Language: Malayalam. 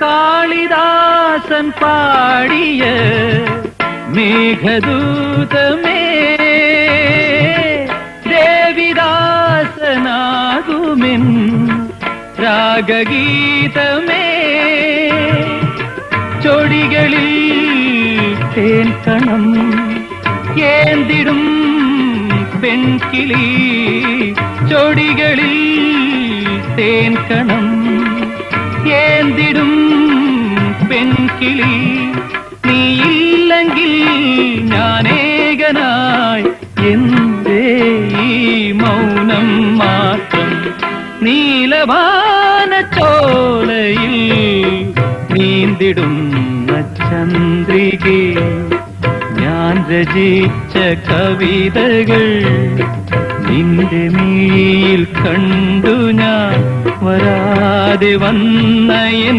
കാളിദാസൻ പാടിയ മേഘദൂതമേ, ദേവിദാസനാകുമെൻ രാഗഗീതമേ, ചൊടികളിൽ തേൻകണം ഏന്തിടും പെൺകിളി, ചൊടികളിൽ തേൻകണം ഏന്തിടും പെൺകിളി, നീയില്ലെങ്കിൽ ഞാനേകനായി എന്തേ ഈ മൗനം മാത്രം. നീലവാനച്ചോലയിൽ നീന്തിടുന്ന ചന്ദ്രികേ, ഞാൻ രചിച്ച കവിതകൾ നിന്റെ മിഴിയിൽ കണ്ടു ഞാൻ, വരാതെ വന്ന എൻ